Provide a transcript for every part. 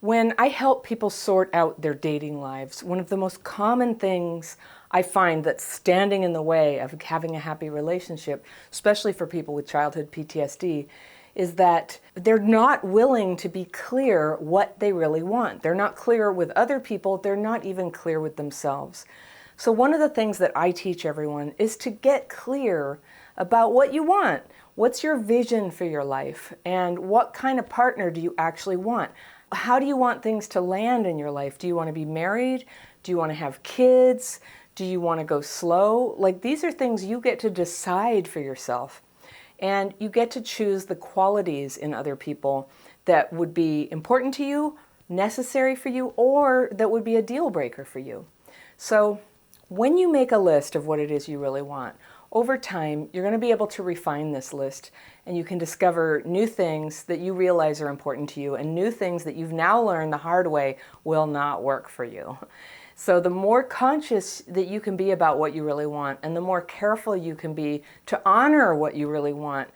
When I help people sort out their dating lives, one of the most common things I find that's standing in the way of having a happy relationship, especially for people with childhood PTSD, is that they're not willing to be clear what they really want. They're not clear with other people. They're not even clear with themselves. So one of the things that I teach everyone is to get clear about what you want. What's your vision for your life? And what kind of partner do you actually want? How do you want things to land in your life? Do you want to be married? Do you want to have kids? Do you want to go slow? Like, these are things you get to decide for yourself. And you get to choose the qualities in other people that would be important to you, necessary for you, or that would be a deal breaker for you. So when you make a list of what it is you really want, over time, you're going to be able to refine this list, and you can discover new things that you realize are important to you and new things that you've now learned the hard way will not work for you. So the more conscious that you can be about what you really want, and the more careful you can be to honor what you really want,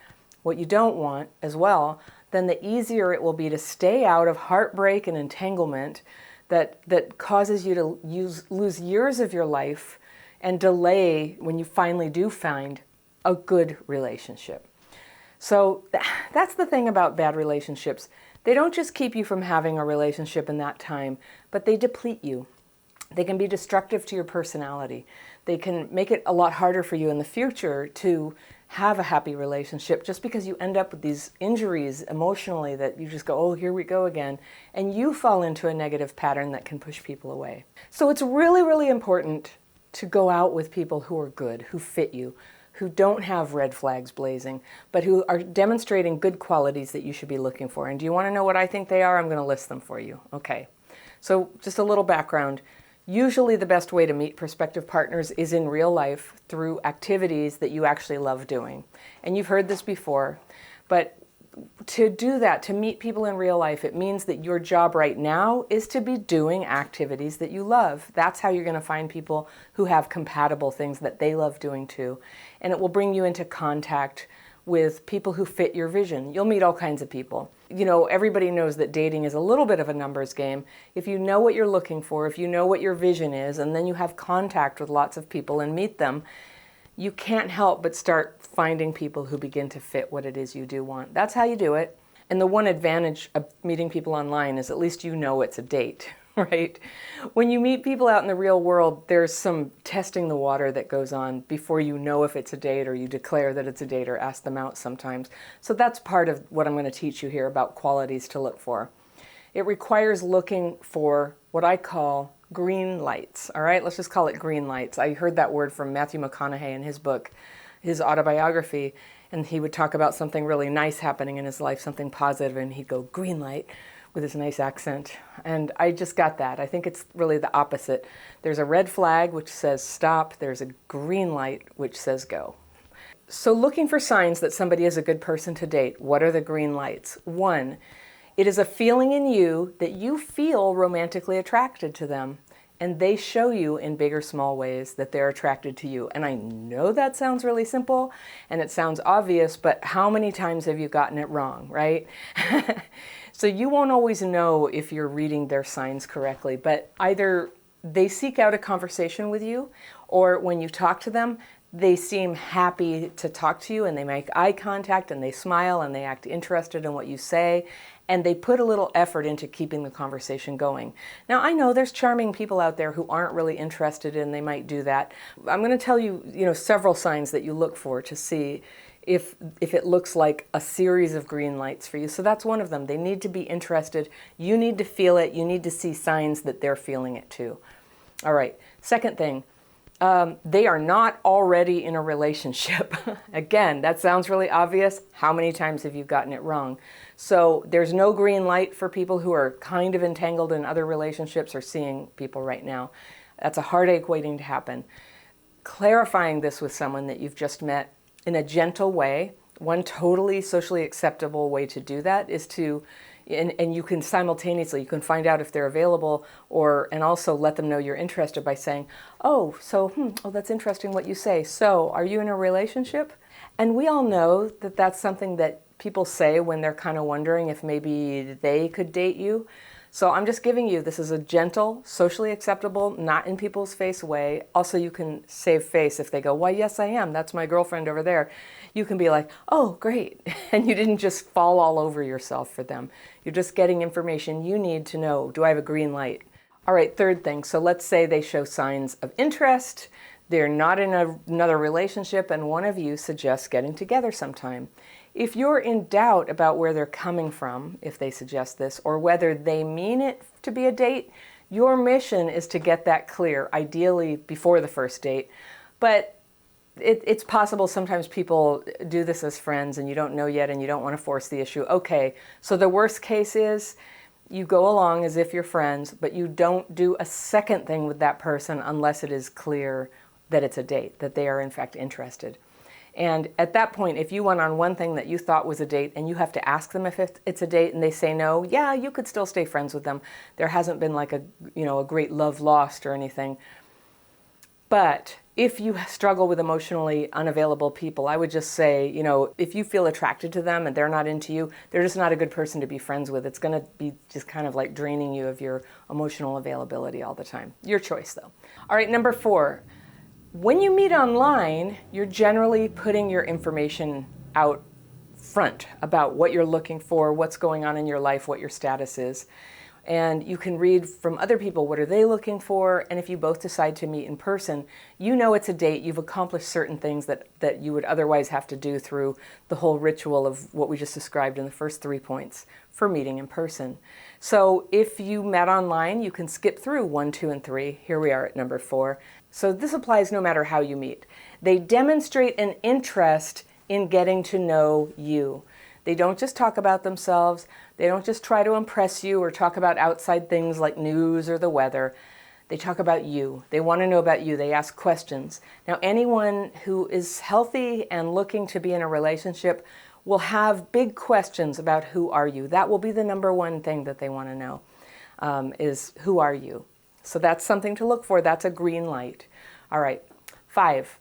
what you don't want as well, then the easier it will be to stay out of heartbreak and entanglement that causes you to lose years of your life and delay when you finally do find a good relationship. So that's the thing about bad relationships. They don't just keep you from having a relationship in that time, but they deplete you. They can be destructive to your personality. They can make it a lot harder for you in the future to have a happy relationship just because you end up with these injuries emotionally that you just go, oh, here we go again. And you fall into a negative pattern that can push people away. So it's really, really important to go out with people who are good, who fit you, who don't have red flags blazing, but who are demonstrating good qualities that you should be looking for. And do you want to know what I think they are? I'm going to list them for you. Okay. So just a little background. Usually the best way to meet prospective partners is in real life through activities that you actually love doing. And you've heard this before, but to do that, to meet people in real life, it means that your job right now is to be doing activities that you love. That's how you're going to find people who have compatible things that they love doing too. And it will bring you into contact with people who fit your vision. You'll meet all kinds of people. You know, everybody knows that dating is a little bit of a numbers game. If you know what you're looking for, if you know what your vision is, and then you have contact with lots of people and meet them, you can't help but start finding people who begin to fit what it is you do want. That's how you do it. And the one advantage of meeting people online is at least you know it's a date, right? When you meet people out in the real world, there's some testing the water that goes on before you know if it's a date or you declare that it's a date or ask them out sometimes. So that's part of what I'm going to teach you here about qualities to look for. It requires looking for what I call green lights. All right, let's just call it green lights. I heard that word from Matthew McConaughey in his book, his autobiography, and he would talk about something really nice happening in his life, something positive, and he'd go, green light, with his nice accent. And I just got that. I think it's really the opposite. There's a red flag which says stop. There's a green light which says go. So looking for signs that somebody is a good person to date, what are the green lights? 1, it is a feeling in you that you feel romantically attracted to them, and they show you in big or small ways that they're attracted to you. And I know that sounds really simple and it sounds obvious, but how many times have you gotten it wrong, right? So you won't always know if you're reading their signs correctly, but either they seek out a conversation with you, or when you talk to them, they seem happy to talk to you and they make eye contact and they smile and they act interested in what you say, and they put a little effort into keeping the conversation going. Now, I know there's charming people out there who aren't really interested and they might do that. I'm going to tell you, several signs that you look for to see if it looks like a series of green lights for you. So that's one of them. They need to be interested. You need to feel it. You need to see signs that they're feeling it too. All right. Second thing, they are not already in a relationship. Again, that sounds really obvious. How many times have you gotten it wrong? So there's no green light for people who are kind of entangled in other relationships or seeing people right now. That's a heartache waiting to happen. Clarifying this with someone that you've just met in a gentle way. One totally socially acceptable way to do that is to, and you can simultaneously, you can find out if they're available and also let them know you're interested by saying, oh, that's interesting what you say. So are you in a relationship? And we all know that that's something that people say when they're kind of wondering if maybe they could date you. So I'm just giving you, this is a gentle, socially acceptable, not in people's face way. Also, you can save face if they go, why, yes, I am. That's my girlfriend over there. You can be like, oh, great. And you didn't just fall all over yourself for them. You're just getting information you need to know, do I have a green light? All right, third thing. So let's say they show signs of interest. They're not in another relationship, and one of you suggests getting together sometime. If you're in doubt about where they're coming from, if they suggest this, or whether they mean it to be a date, your mission is to get that clear, ideally before the first date. But it's possible sometimes people do this as friends and you don't know yet and you don't want to force the issue. Okay, so the worst case is you go along as if you're friends, but you don't do a second thing with that person unless it is clear that it's a date, that they are in fact interested. And at that point, if you went on one thing that you thought was a date and you have to ask them if it's a date and they say no, yeah, you could still stay friends with them. There hasn't been like a great love lost or anything. But if you struggle with emotionally unavailable people, I would just say, if you feel attracted to them and they're not into you, they're just not a good person to be friends with. It's going to be just kind of like draining you of your emotional availability all the time. Your choice, though. All right, number 4. When you meet online, you're generally putting your information out front about what you're looking for, what's going on in your life, what your status is. And you can read from other people, what are they looking for? And if you both decide to meet in person, you know it's a date. You've accomplished certain things that you would otherwise have to do through the whole ritual of what we just described in the first 3 points for meeting in person. So if you met online, you can skip through 1, 2, and 3. Here we are at number 4. So this applies no matter how you meet. They demonstrate an interest in getting to know you. They don't just talk about themselves. They don't just try to impress you or talk about outside things like news or the weather. They talk about you. They want to know about you. They ask questions. Now, anyone who is healthy and looking to be in a relationship will have big questions about who are you. That will be the number one thing that they want to know, is who are you? So that's something to look for. That's a green light. All right. 5.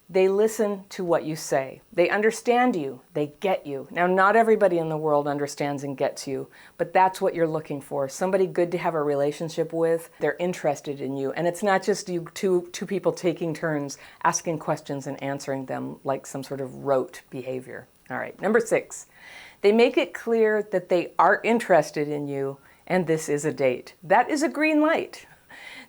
They listen to what you say. They understand you. They get you. Now, not everybody in the world understands and gets you, but that's what you're looking for. Somebody good to have a relationship with. They're interested in you. And it's not just you two people taking turns asking questions and answering them like some sort of rote behavior. All right. Number 6. They make it clear that they are interested in you and this is a date. That is a green light.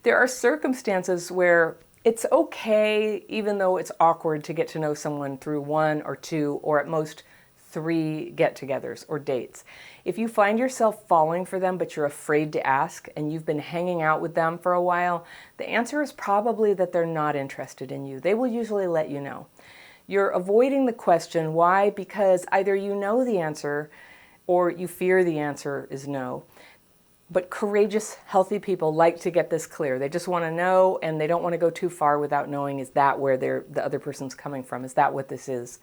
There are circumstances where it's okay, even though it's awkward, to get to know someone through 1 or 2 or at most 3 get-togethers or dates. If you find yourself falling for them but you're afraid to ask and you've been hanging out with them for a while, the answer is probably that they're not interested in you. They will usually let you know. You're avoiding the question. Why? Because either you know the answer or you fear the answer is no. But courageous, healthy people like to get this clear. They just want to know, and they don't want to go too far without knowing, is that where the other person's coming from? Is that what this is?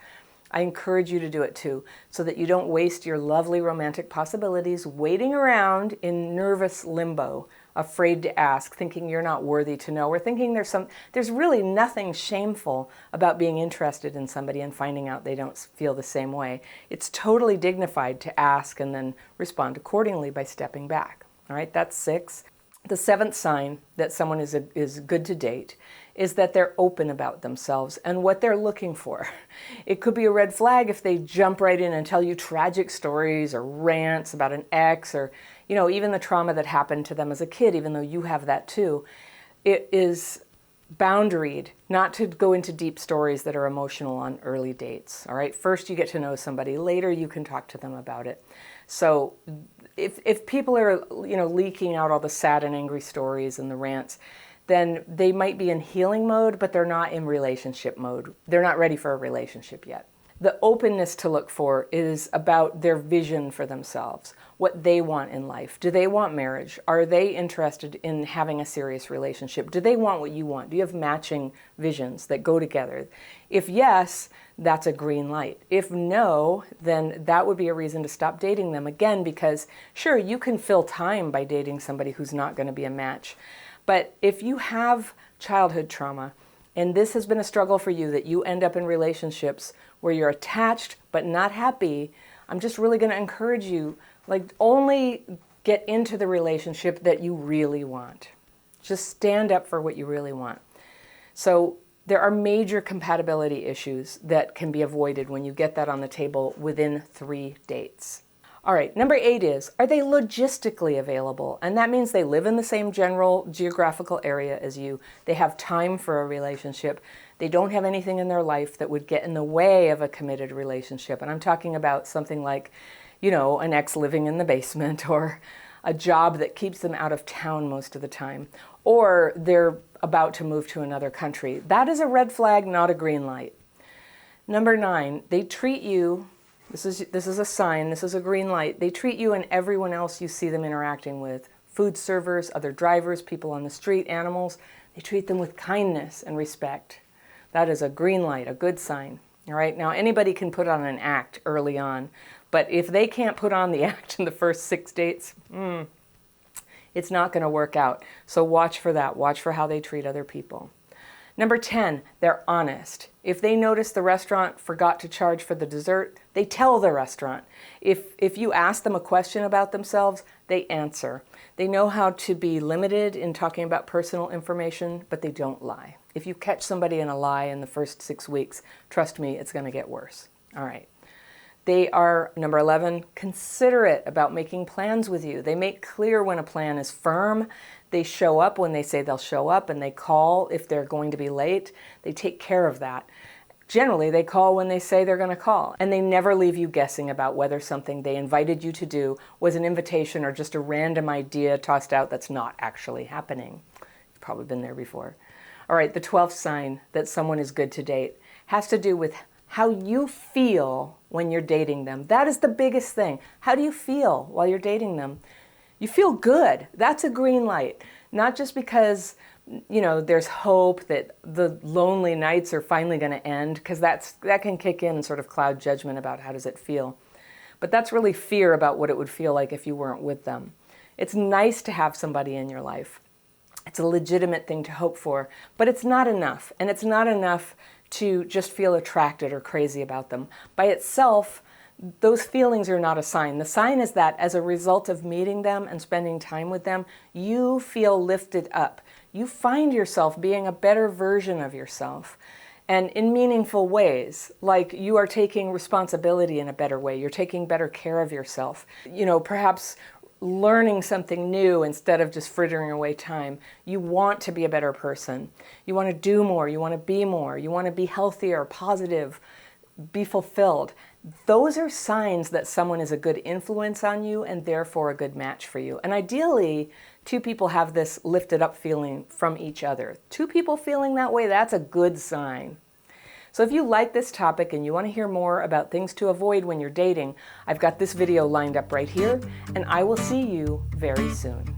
I encourage you to do it too, so that you don't waste your lovely romantic possibilities waiting around in nervous limbo, afraid to ask, thinking you're not worthy to know, or thinking there's really nothing shameful about being interested in somebody and finding out they don't feel the same way. It's totally dignified to ask and then respond accordingly by stepping back. All right, that's 6. The 7th sign that someone is good to date is that they're open about themselves and what they're looking for. It could be a red flag if they jump right in and tell you tragic stories or rants about an ex or, even the trauma that happened to them as a kid, even though you have that too. It is boundaried not to go into deep stories that are emotional on early dates. All right, first you get to know somebody, later you can talk to them about it. So if people are, leaking out all the sad and angry stories and the rants, then they might be in healing mode, but they're not in relationship mode. They're not ready for a relationship yet. The openness to look for is about their vision for themselves, what they want in life. Do they want marriage? Are they interested in having a serious relationship? Do they want what you want? Do you have matching visions that go together? If yes, that's a green light. If no, then that would be a reason to stop dating them again, because sure, you can fill time by dating somebody who's not going to be a match. But if you have childhood trauma, and this has been a struggle for you, that you end up in relationships where you're attached but not happy, I'm just really going to encourage you, only get into the relationship that you really want. Just stand up for what you really want. So there are major compatibility issues that can be avoided when you get that on the table within 3 dates. All right, number 8 is, are they logistically available? And that means they live in the same general geographical area as you. They have time for a relationship. They don't have anything in their life that would get in the way of a committed relationship. And I'm talking about something like, an ex living in the basement, or a job that keeps them out of town most of the time, or they're about to move to another country. That is a red flag, not a green light. Number 9, they treat you, this is a sign, this is a green light, they treat you and everyone else you see them interacting with, food servers, other drivers, people on the street, animals, they treat them with kindness and respect. That is a green light, a good sign. All right, now anybody can put on an act early on, but if they can't put on the act in the first 6 dates, it's not going to work out. So watch for that. Watch for how they treat other people. Number 10, they're honest. If they notice the restaurant forgot to charge for the dessert, they tell the restaurant. If you ask them a question about themselves, they answer. They know how to be limited in talking about personal information, but they don't lie. If you catch somebody in a lie in the first 6 weeks, trust me, it's going to get worse. All right. They are, number 11, considerate about making plans with you. They make clear when a plan is firm. They show up when they say they'll show up, and they call if they're going to be late. They take care of that. Generally, they call when they say they're going to call, and they never leave you guessing about whether something they invited you to do was an invitation or just a random idea tossed out that's not actually happening. You've probably been there before. All right, the 12th sign that someone is good to date has to do with how you feel when you're dating them. That is the biggest thing. How do you feel while you're dating them? You feel good. That's a green light. Not just because, there's hope that the lonely nights are finally going to end, because that can kick in and sort of cloud judgment about how does it feel. But that's really fear about what it would feel like if you weren't with them. It's nice to have somebody in your life. It's a legitimate thing to hope for, but it's not enough. And it's not enough to just feel attracted or crazy about them. By itself, those feelings are not a sign. The sign is that as a result of meeting them and spending time with them, you feel lifted up. You find yourself being a better version of yourself, and in meaningful ways, like you are taking responsibility in a better way. You're taking better care of yourself. Perhaps learning something new instead of just frittering away time. You want to be a better person. You want to do more. You want to be more. You want to be healthier, positive, be fulfilled. Those are signs that someone is a good influence on you and therefore a good match for you. And ideally, 2 people have this lifted up feeling from each other. 2 people feeling that way, that's a good sign. So if you like this topic and you want to hear more about things to avoid when you're dating, I've got this video lined up right here, and I will see you very soon.